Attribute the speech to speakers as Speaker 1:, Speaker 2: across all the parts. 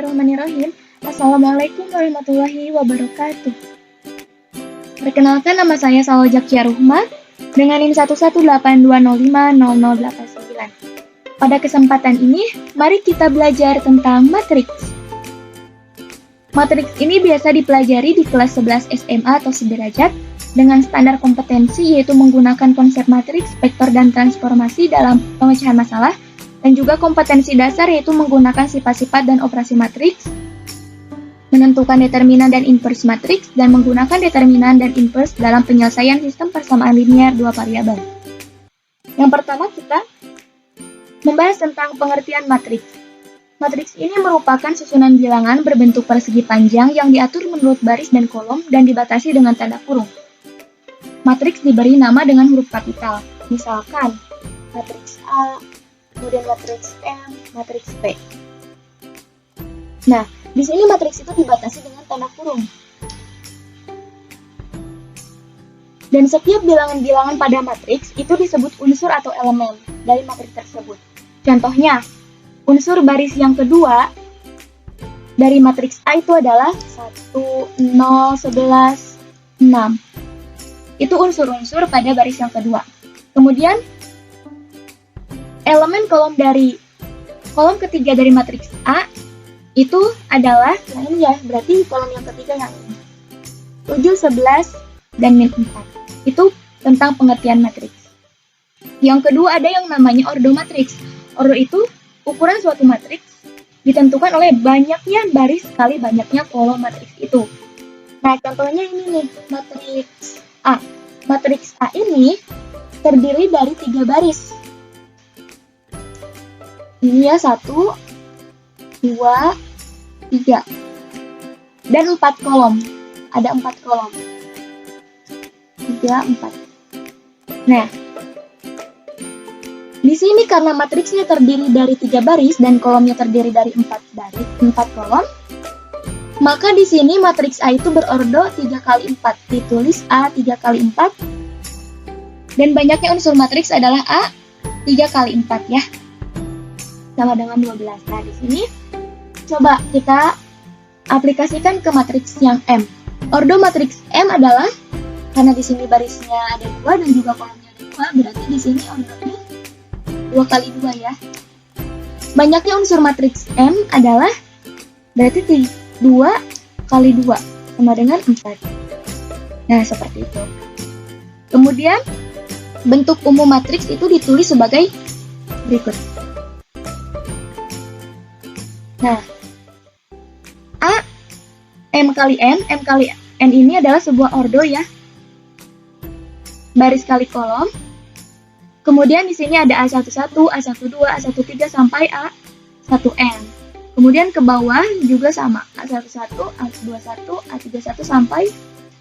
Speaker 1: Bismillahirrahmanirrahim. Assalamualaikum warahmatullahi wabarakatuh. Perkenalkan, nama saya Salojak Ciaruhma dengan NIM 11820500089. Pada kesempatan ini, mari kita belajar tentang matriks. Matriks ini biasa dipelajari di kelas 11 SMA atau sederajat dengan standar kompetensi, yaitu menggunakan konsep matriks, vektor, dan transformasi dalam pemecahan masalah, dan juga kompetensi dasar, yaitu menggunakan sifat-sifat dan operasi matriks, menentukan determinan dan inverse matriks, dan menggunakan determinan dan inverse dalam penyelesaian sistem persamaan linear dua variabel. Yang pertama, kita membahas tentang pengertian matriks. Matriks ini merupakan susunan bilangan berbentuk persegi panjang yang diatur menurut baris dan kolom dan dibatasi dengan tanda kurung. Matriks diberi nama dengan huruf kapital, misalkan matriks A, kemudian matriks M, matriks P. Nah, di sini matriks itu dibatasi dengan tanda kurung. Dan setiap bilangan-bilangan pada matriks itu disebut unsur atau elemen dari matriks tersebut. Contohnya, unsur baris yang kedua dari matriks A itu adalah 1, 0, 11, 6. Itu unsur-unsur pada baris yang kedua. Kemudian, elemen kolom ketiga dari matriks A itu adalah, nah ini ya, berarti kolom yang ketiga yang ini. 7, 11, dan min 4. Itu tentang pengertian matriks. Yang kedua ada yang namanya ordo matriks. Ordo itu ukuran suatu matriks ditentukan oleh banyaknya baris kali banyaknya kolom matriks itu. Nah, contohnya ini nih, matriks A. Matriks A ini terdiri dari 3 baris. Ini ya, 1, 2, 3. Dan 4 kolom. Ada 4 kolom. 3, 4. Nah, di sini karena matriksnya terdiri dari 3 baris dan kolomnya terdiri dari 4 kolom, maka di sini matriks A itu berordo 3 kali 4. Ditulis A 3 kali 4. Dan banyaknya unsur matriks adalah A 3 kali 4 ya. Sama dengan 12. Nah, di sini coba kita aplikasikan ke matriks yang M. Ordo matriks M adalah, karena di sini barisnya ada 2 dan juga kolomnya ada 2, berarti di sini ordonya 2 kali 2 ya. Banyaknya unsur matriks M adalah berarti 2 kali 2 sama dengan 4. Nah, seperti itu. Kemudian bentuk umum matriks itu ditulis sebagai berikut. Nah, A, M kali N ini adalah sebuah ordo ya. Baris kali kolom. Kemudian di sini ada A11, A12, A13 sampai A1N. Kemudian ke bawah juga sama, A11, A21, A31 sampai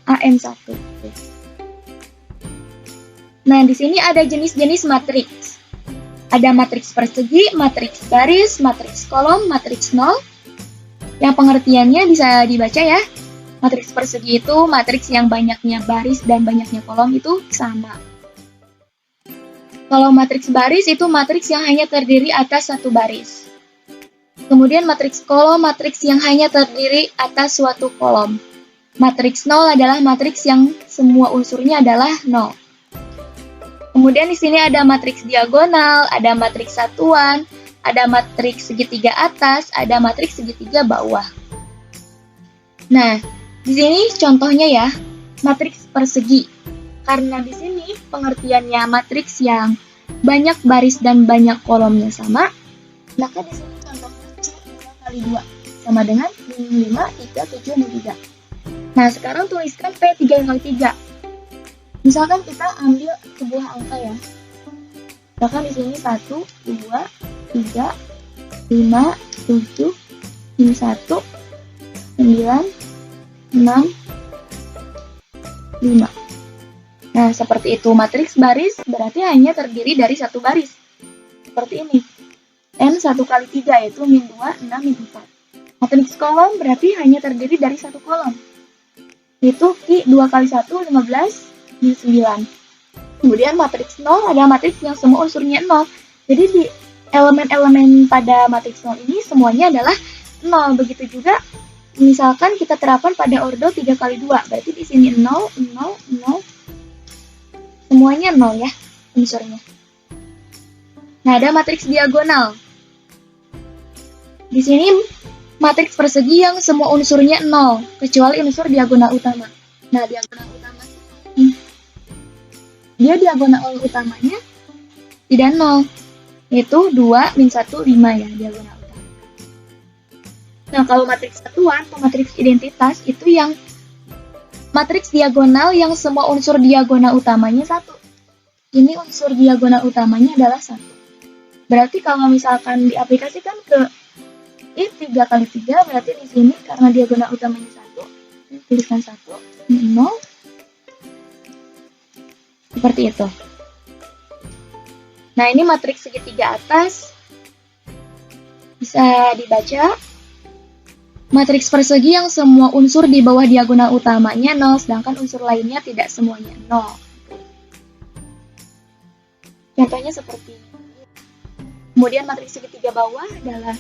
Speaker 1: AN1. Nah, di sini ada jenis-jenis matriks. Ada matriks persegi, matriks baris, matriks kolom, matriks nol. Yang pengertiannya bisa dibaca ya. Matriks persegi itu matriks yang banyaknya baris dan banyaknya kolom itu sama. Kalau matriks baris itu matriks yang hanya terdiri atas satu baris. Kemudian matriks kolom, matriks yang hanya terdiri atas suatu kolom. Matriks nol adalah matriks yang semua unsurnya adalah nol. Kemudian di sini ada matriks diagonal, ada matriks satuan, ada matriks segitiga atas, ada matriks segitiga bawah. Nah, di sini contohnya ya, matriks persegi. Karena di sini pengertiannya matriks yang banyak baris dan banyak kolomnya sama, maka di sini contohnya C 2 kali 2 sama dengan 5, 3, 7, dan 3. Nah, sekarang tuliskan P 3 kali 3. Misalkan kita ambil sebuah angka ya. Misalkan di sini 1, 2, 3, 5, 7, ini 1, 9, 6, 5. Nah, seperti itu. Matriks baris berarti hanya terdiri dari satu baris. Seperti ini. N 1 kali 3 yaitu min 2, 6, min 4. Matriks kolom berarti hanya terdiri dari satu kolom. Itu Q 2 kali 1, 15, min 9. Kemudian matriks 0 adalah matriks yang semua unsurnya 0. Jadi di elemen-elemen pada matriks 0 ini semuanya adalah 0. Begitu juga misalkan kita terapkan pada ordo 3 kali 2. Berarti di sini 0, 0, 0. Semuanya 0 ya unsurnya. Nah, ada matriks diagonal. Di sini matriks persegi yang semua unsurnya 0, kecuali unsur diagonal utama. Nah, diagonal utama ini. Dia diagonal utamanya tidak 0. Yaitu 2, min 1, 5 ya, diagonal utama. Nah, kalau matriks satuan atau matriks identitas itu yang matriks diagonal yang semua unsur diagonal utamanya 1. Ini unsur diagonal utamanya adalah 1. Berarti kalau misalkan diaplikasikan ke I 3 kali 3, berarti di sini karena diagonal utamanya 1, tuliskan 1, 0. Seperti itu. Nah, ini matriks segitiga atas. Bisa dibaca. Matriks persegi yang semua unsur di bawah diagonal utamanya 0, sedangkan unsur lainnya tidak semuanya 0. Contohnya seperti ini. Kemudian matriks segitiga bawah adalah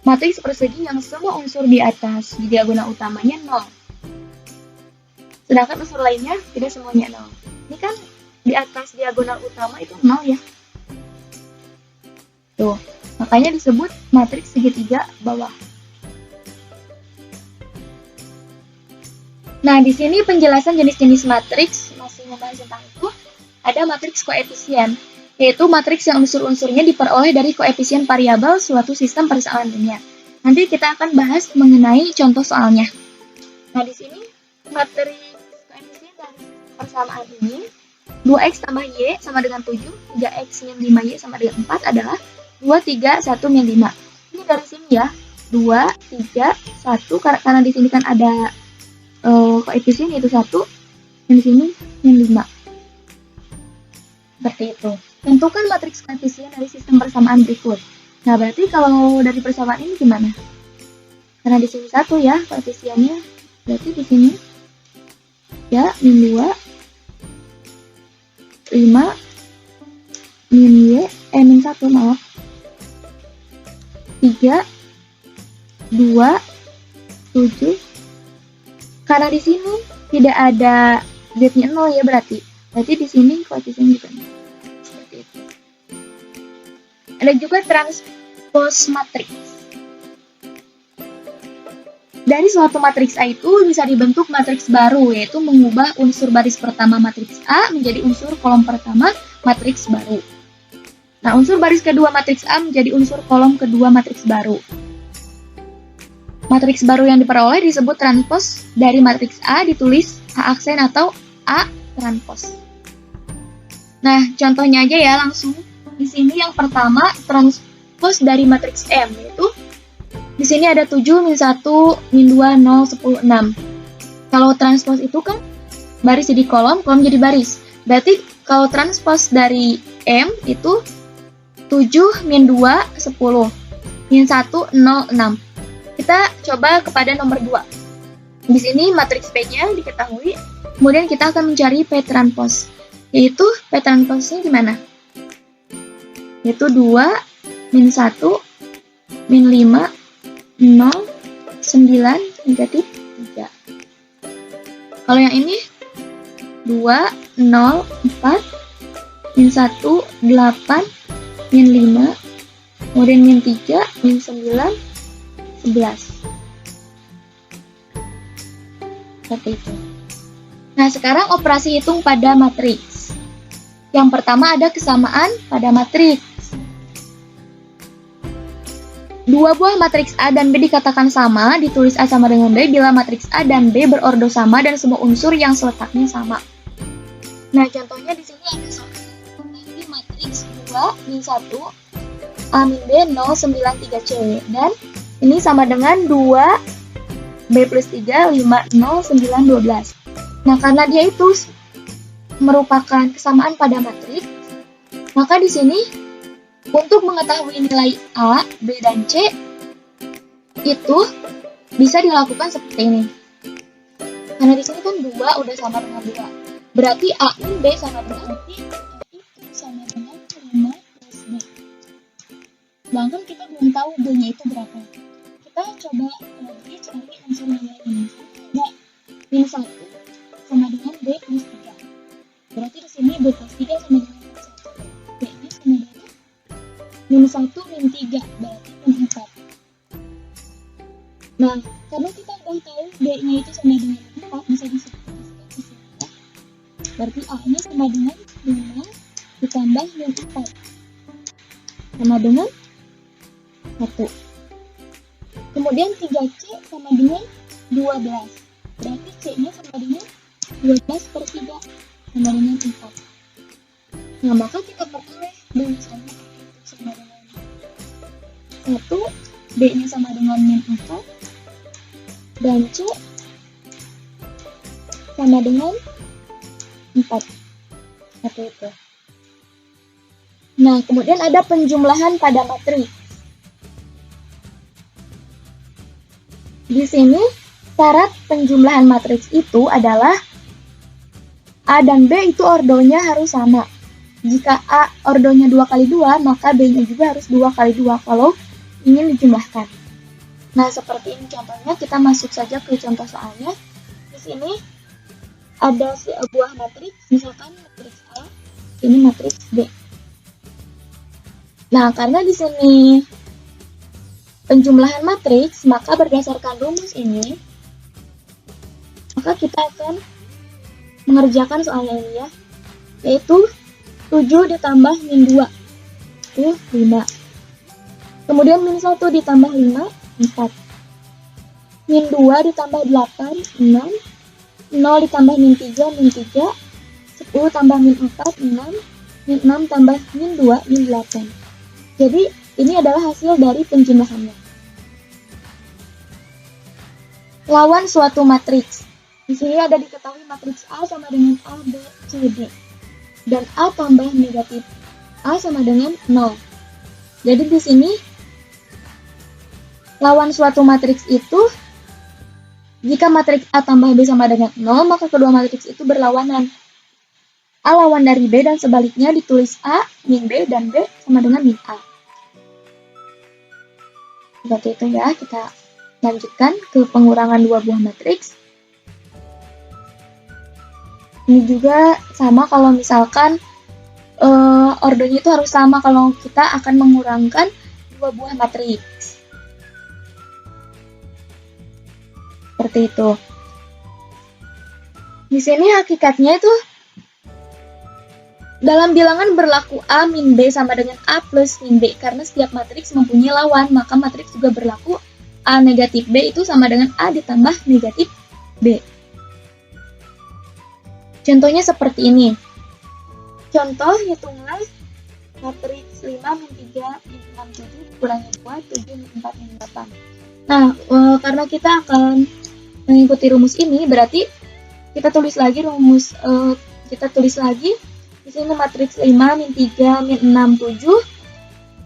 Speaker 1: matriks persegi yang semua unsur di atas di diagonal utamanya 0. Sedangkan unsur lainnya tidak semuanya 0. Ini kan di atas diagonal utama itu 0 ya. Tuh, makanya disebut matriks segitiga bawah. Nah, di sini penjelasan jenis-jenis matriks masih membahas tentang itu. Ada matriks koefisien, yaitu matriks yang unsur-unsurnya diperoleh dari koefisien variabel suatu sistem persamaan linear. Nanti kita akan bahas mengenai contoh soalnya. Nah, di sini matriks koefisien dari persamaan ini 2x tambah y sama dengan 7, 3x min 5y sama dengan 4 adalah 2, 3, 1, min 5. Ini dari sini ya, 2, 3, 1, karena di sini kan ada koefisien yaitu 1, dan di sini min 5. Seperti itu. Tentukan matriks koefisien dari sistem persamaan berikut. Nah, berarti kalau dari persamaan ini gimana? Karena di sini 1 ya koefisiennya, berarti di sini ya min 2, 5, min y, min 1 maaf, 3, 2, 7. Karena di sini tidak ada z-nya 0 ya berarti di sini koefisien juga 0. Seperti itu. Ada juga transpose matriks. Dari suatu matriks A itu bisa dibentuk matriks baru, yaitu mengubah unsur baris pertama matriks A menjadi unsur kolom pertama matriks baru. Nah, unsur baris kedua matriks A menjadi unsur kolom kedua matriks baru. Matriks baru yang diperoleh disebut transpose dari matriks A ditulis A aksen atau A transpose. Nah, contohnya aja ya langsung. Di sini yang pertama transpose dari matriks M, yaitu di sini ada 7, min 1, min 2, 0, 10, 6. Kalau transpose itu kan baris jadi kolom jadi baris. Berarti kalau transpose dari M itu 7, min 2, 10, min 1, 0, 6. Kita coba kepada nomor 2. Di sini matriks P-nya diketahui, kemudian kita akan mencari P transpose. Yaitu P transpose-nya gimana? Yaitu 2, min 1, min 5, 0, 9, negatif 3. Kalau yang ini 2, 0, 4, min 1, 8, min 5, kemudian min 3, min 9, 11. Seperti itu. Nah, sekarang operasi hitung pada matriks. Yang pertama ada kesamaan pada matriks. Dua buah matriks A dan B dikatakan sama, ditulis A sama dengan B bila matriks A dan B berordo sama dan semua unsur yang seletaknya sama. Nah, contohnya di sini ada soal. Ini matriks 2, min 1, A min B 0, 9, 3 C. Dan ini sama dengan 2, B plus 3, 5, 0, 9, 12. Nah, karena dia itu merupakan kesamaan pada matriks, maka di sini untuk mengetahui nilai A, B, dan C itu bisa dilakukan seperti ini. Karena di sini kan 2 udah sama dengan 2. Berarti A min B sama dengan B itu sama dengan 5 plus B. Sedangkan kita belum tahu B-nya itu berapa. Kita kita coba lagi cari unsur yang lain. Ada min 1 sama dengan B plus 3. Berarti di sini B plus 3 sama dengan min 1. B-nya sama dengan min 1 min 3, berarti min 4. Nah, karena kita udah tahu B-nya itu sama dengan 4, bisa disebutkan di sini ya. Berarti A-nya sama dengan 5 ditambah min 4 sama dengan 1. Kemudian 3C sama dengan 12. Berarti C-nya sama dengan 12 per 3 sama dengan 4. Nah, maka kita peroleh B-nya sama dengan 1, B-nya sama dengan min 4, dan C sama dengan 4. Seperti itu. Nah, kemudian ada penjumlahan pada matriks. Di sini, syarat penjumlahan matriks itu adalah A dan B itu ordonya harus sama. Jika A ordonya 2 kali 2, maka B-nya juga harus 2 kali 2 kalau ingin dijumlahkan. Nah, seperti ini contohnya, kita masuk saja ke contoh soalnya. Di sini ada sebuah matriks, misalkan matriks A, ini matriks B. Nah, karena di sini penjumlahan matriks, maka berdasarkan rumus ini, maka kita akan mengerjakan soalnya ini ya, yaitu 7 ditambah min 2, itu 5. Kemudian min 1 ditambah 5, 4. Min 2 ditambah 8, 6. 0 ditambah min 3, min 3. 10 tambah min 4, 6. Min 6 tambah min 2, min 8. Jadi, ini adalah hasil dari penjumlahannya. Lawan suatu matriks. Di sini ada diketahui matriks A sama dengan A, B, C, D. Dan A tambah negatif A sama dengan 0. Jadi di sini, lawan suatu matriks itu, jika matriks A tambah B sama dengan 0, maka kedua matriks itu berlawanan. A lawan dari B dan sebaliknya ditulis A min B dan B sama dengan min A. Seperti itu ya, kita lanjutkan ke pengurangan dua buah matriks. Ini juga sama kalau misalkan ordernya itu harus sama kalau kita akan mengurangkan dua buah matriks. Seperti itu. Di sini hakikatnya itu dalam bilangan berlaku A min B sama dengan A plus min B. Karena setiap matriks mempunyai lawan, maka matriks juga berlaku A negatif B itu sama dengan A ditambah negatif B. Contohnya seperti ini. Contoh hitungan matriks 5 min 3 min 6 7 dikurangi 2 7 min 4 min 8. Nah, karena kita akan mengikuti rumus ini, berarti kita tulis lagi rumus, di sini matriks 5 min 3 min 6 7.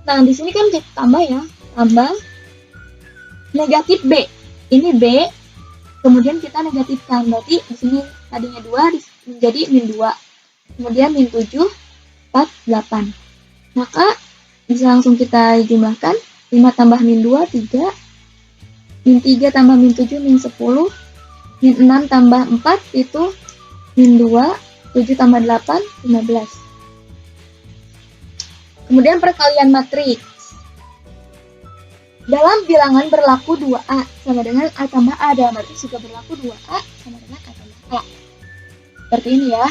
Speaker 1: Nah, di sini kan kita tambah ya, tambah negatif B. Ini B, kemudian kita negatifkan. Berarti di sini tadinya 2 menjadi min 2. Kemudian min 7, 4, 8. Maka bisa langsung kita jumlahkan. 5 tambah min 2, 3. Min 3 tambah min 7, min 10. Min 6 tambah 4 itu min 2. 7 tambah 8, 15. Kemudian perkalian matriks. Dalam bilangan berlaku 2A sama dengan A tambah A. Dalam matriks juga berlaku 2A sama dengan A tambah A. Seperti ini ya.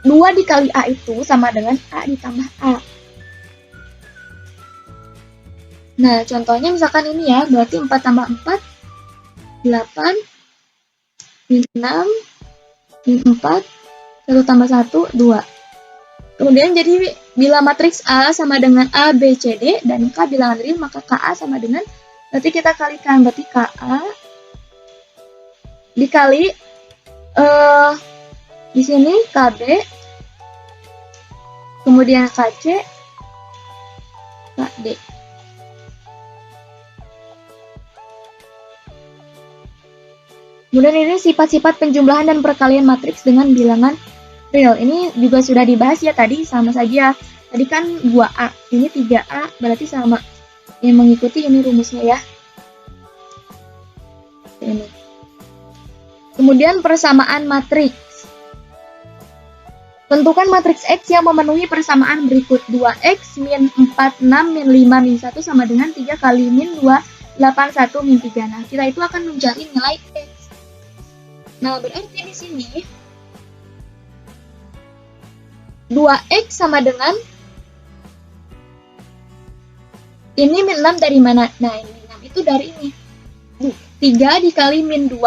Speaker 1: 2 dikali A itu sama dengan A ditambah A. Nah, contohnya misalkan ini ya, berarti 4 tambah 4, 8. Min 6, min 4, 1 tambah 1, 2. Kemudian jadi bila matriks A sama dengan A, B, C, D, dan K bilangan real, maka KA sama dengan, berarti kita kalikan, berarti KA dikali, di sini KB, kemudian KC, KD. Kemudian ini sifat-sifat penjumlahan dan perkalian matriks dengan bilangan real. Ini juga sudah dibahas ya tadi, sama saja Tadi kan 2A, ini 3A, berarti sama. Yang mengikuti ini rumusnya ya. Ini. Kemudian persamaan matriks. Tentukan matriks X yang memenuhi persamaan berikut. 2X min 4, 6, min 5, min 1 sama dengan 3 kali min 2, 8, 1, min 3. Nah, kita itu akan mencari nilai X. Nah, berarti di sini 2X sama dengan ini min 6 dari mana? Nah, ini min 6 itu dari ini. 3 dikali min 2.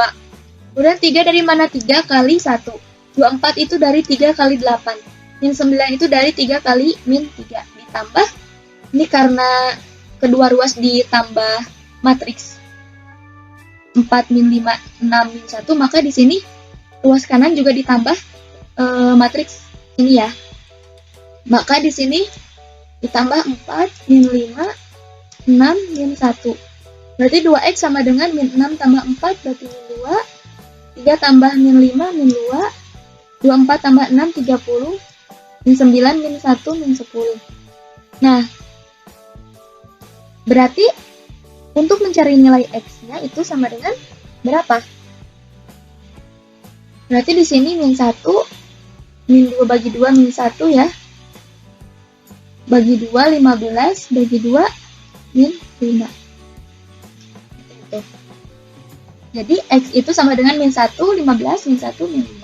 Speaker 1: Kemudian 3 dari mana? 3 kali 1. 24 itu dari 3 kali 8. Min 9 itu dari 3 kali min 3. Ditambah, ini karena kedua ruas ditambah matriks 4, min 5, 6, min 1, maka di sini ruas kanan juga ditambah matriks ini ya. Maka di sini ditambah 4, min 5, 6, min 1. Berarti 2X sama dengan min 6 tambah 4, berarti min 2. 3 tambah min 5, min 2. 24 tambah 6, 30. Min 9, min 1, min 10. Nah, berarti untuk mencari nilai X-nya itu sama dengan berapa? Berarti di sini min 1, min 2 bagi 2, min 1 ya. Bagi 2, 15. Bagi 2, min 5. Itu. Jadi X itu sama dengan min 1, 15, min 1, min 5.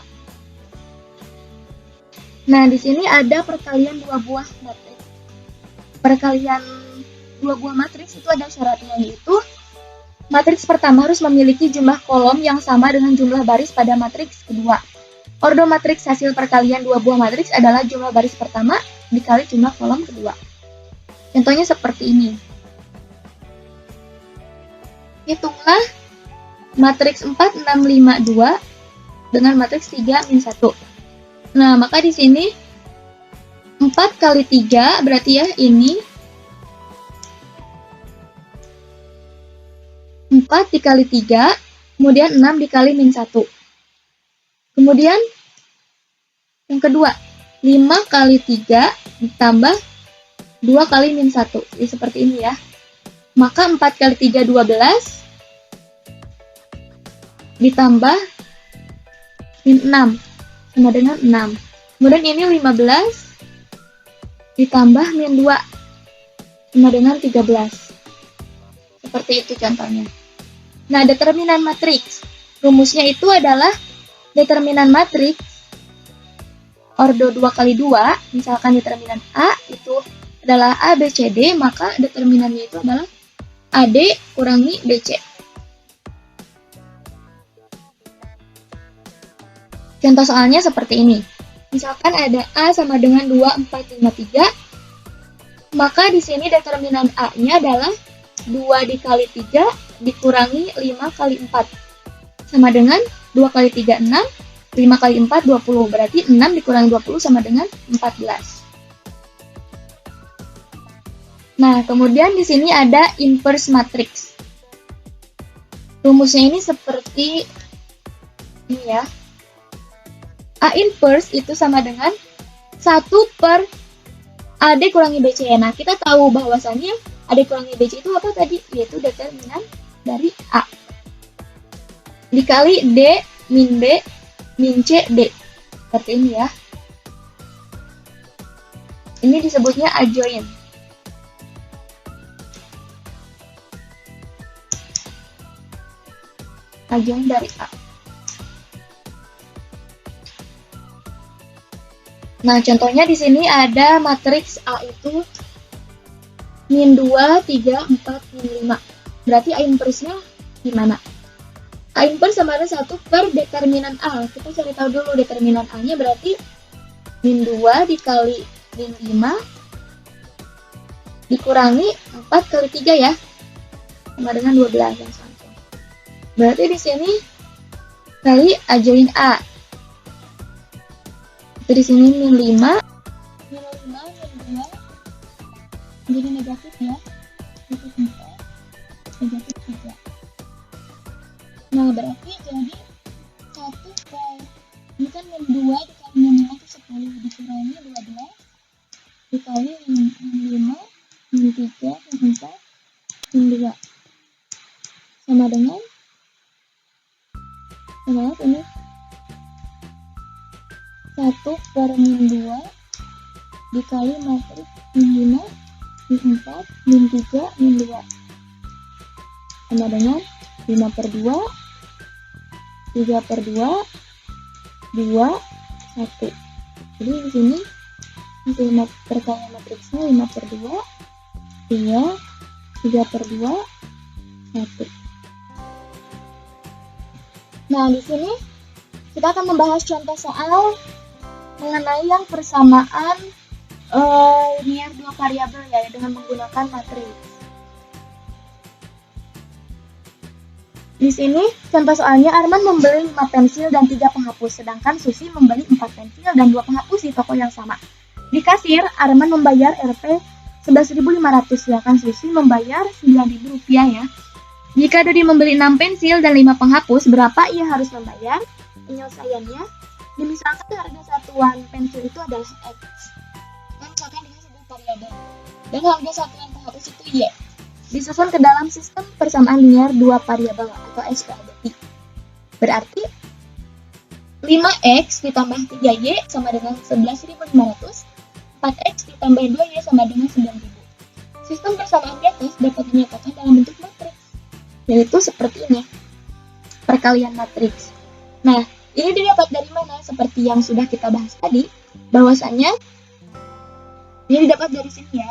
Speaker 1: Nah, di sini ada perkalian dua buah matriks. Perkalian dua buah matriks itu ada syaratnya, yaitu matriks pertama harus memiliki jumlah kolom yang sama dengan jumlah baris pada matriks kedua. Ordo matriks hasil perkalian dua buah matriks adalah jumlah baris pertama dikali jumlah kolom kedua. Contohnya seperti ini. Hitunglah matriks 4, 6, 5, 2 dengan matriks 3, min 1. Nah, maka di sini 4 kali 3 berarti ya ini 4 dikali 3, kemudian 6 dikali min 1. Kemudian yang kedua 5 kali 3 ditambah 2 kali min 1. Jadi seperti ini ya. Maka 4 kali 3 12 ditambah min 6 sama dengan 6. Kemudian ini 15 ditambah min 2 sama dengan 13. Seperti itu contohnya. Nah, determinan matriks. Rumusnya itu adalah determinan matriks ordo 2 kali 2. Misalkan determinan A itu adalah A, B, C, D, maka determinannya itu adalah AD kurangi BC. Contoh soalnya seperti ini. Misalkan ada A sama dengan 2, 4, 5, 3. Maka di sini determinan A-nya adalah 2 dikali 3 dikurangi 5 kali 4. Sama dengan 2 kali 3, 6. 5 kali 4, 20. Berarti 6 dikurangi 20 sama dengan 14. Nah, kemudian di sini ada inverse matrix. Rumusnya ini seperti ini ya. A inverse itu sama dengan 1 per AD kurangi BC. Nah, kita tahu bahwasannya AD kurangi BC itu apa tadi? Yaitu determinan dari A. Dikali D min B min C D. Seperti ini ya. Ini disebutnya adjoint. Adjoint dari A. Nah, contohnya di sini ada matriks A itu min 2, 3, 4, min 5. Berarti A inverse-nya gimana? A inverse sama dengan 1 per determinan A. Kita cari tahu dulu determinan A-nya berarti min 2 dikali min 5 dikurangi 4 kali 3 ya. Sama dengan 12 langsung. Berarti di sini kali adjoint A. Itu di sini min 5, min 5, min 2, jadi negatif ya, negatif 4, negatif 3. Nah, berarti jadi 1 per, ini kan min 2 dikali min 5 itu 10, dikurangi 12, dikali min 5, min 3, min 4, min 2. Sama dengan ini 1 per min 2 dikali matriks min 5, min 4, min 3, min 2. Sama dengan 5 per 2, 3 per 2, 2, 1. Jadi di sini untuk perkalian matriksnya 5 per 2, 2, 3 per 2, 1. Nah, di sini kita akan membahas contoh soal mengenai yang persamaan linear dua variabel ya dengan menggunakan matriks. Di sini contoh soalnya Arman membeli 5 pensil dan 3 penghapus, sedangkan Susi membeli 4 pensil dan 2 penghapus di toko yang sama. Di kasir, Arman membayar Rp 11.500, sedangkan Susi membayar Rp9.000 ya. Jika Dodi membeli 6 pensil dan 5 penghapus, berapa ia harus membayar? Penyelesaiannya, dimisalkan harga satuan pensil itu adalah X. Dan misalkan dengan sebuah variabel. Dan harga satuan penghapus itu Y. Disusun ke dalam sistem persamaan linear dua variabel atau SPADI. Berarti 5X ditambah 3Y sama dengan 11.500, 4X ditambah 2Y sama dengan 9.000. Sistem persamaan di atas dapat dinyatakan dalam bentuk matriks, yaitu seperti ini, perkalian matriks. Nah, ini didapat dari mana? Seperti yang sudah kita bahas tadi, bahwasannya ini didapat dari sini ya.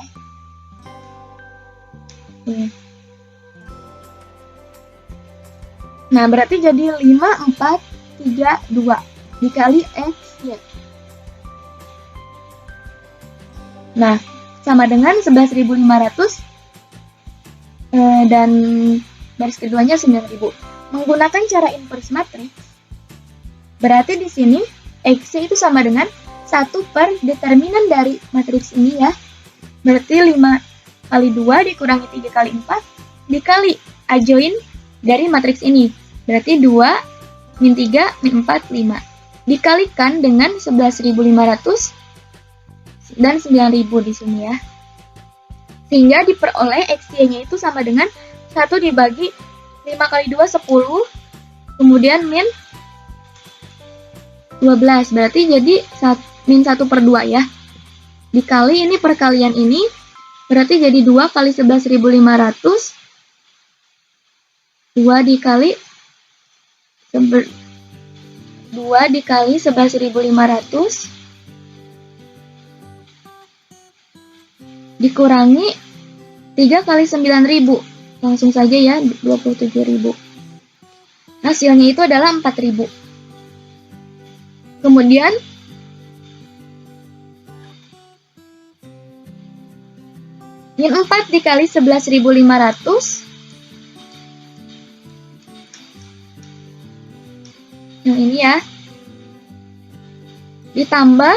Speaker 1: Nah, berarti jadi 5, 4, 3, 2 dikali X, Y. Nah, sama dengan 11.500 dan baris keduanya 9.000. Menggunakan cara inverse matriks, berarti di sini X itu sama dengan 1 per determinan dari matriks ini ya. Berarti 5 kali 2 dikurangi 3 kali 4 dikali adjoin dari matriks ini. Berarti 2, min 3, min 4, 5. Dikalikan dengan 11.500 dan 9.000 di sini ya. Sehingga diperoleh XY-nya itu sama dengan 1 dibagi 5 kali 2, 10. Kemudian min 12. Berarti jadi min 1 per 2 ya. Dikali ini perkalian ini. Berarti jadi 2 kali 11.500. 2 dikali 11.500 dikurangi 3 kali 9.000. Langsung saja ya, 27.000. Hasilnya itu adalah 4.000. Kemudian min 4 dikali 11.500 yang ini ya, ditambah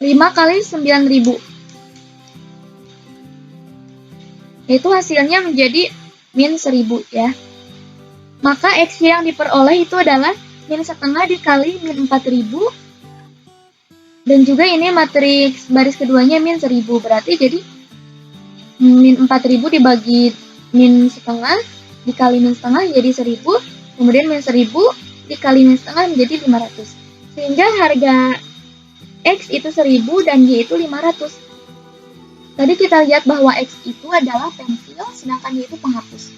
Speaker 1: 5 kali 9.000, itu hasilnya menjadi min 1.000 ya. Maka X yang diperoleh itu adalah min setengah dikali min 4.000, dan juga ini matriks baris keduanya min 1.000, berarti jadi min 4.000 dibagi min setengah dikali min setengah jadi 1.000, kemudian min 1.000 dikali min setengah menjadi 500. Sehingga harga X itu 1.000 dan Y itu 500. Tadi kita lihat bahwa X itu adalah pensil, sedangkan Y itu penghapus.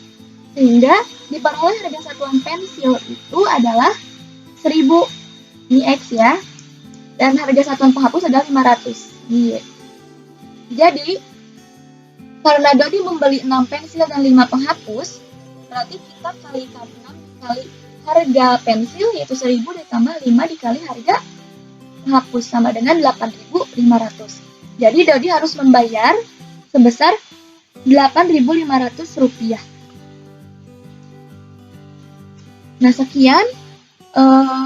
Speaker 1: Sehingga diperoleh harga satuan pensil itu adalah 1.000. Ini X ya. Dan harga satuan penghapus adalah 500. Y. Jadi, karena Dodi membeli 6 pensil dan 5 penghapus, berarti kita kalikan 6 kali harga pensil, yaitu 1.000 ditambah 5 dikali harga penghapus, sama dengan 8.500. Jadi Dodi harus membayar sebesar 8.500 rupiah. Nah, sekian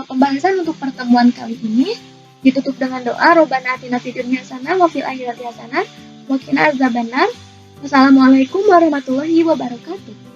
Speaker 1: pembahasan untuk pertemuan kali ini. Ditutup dengan doa, Robbana atina fid dunya hasanah wa fil akhirati hasanah wa qina adzabannar. Wassalamualaikum warahmatullahi wabarakatuh.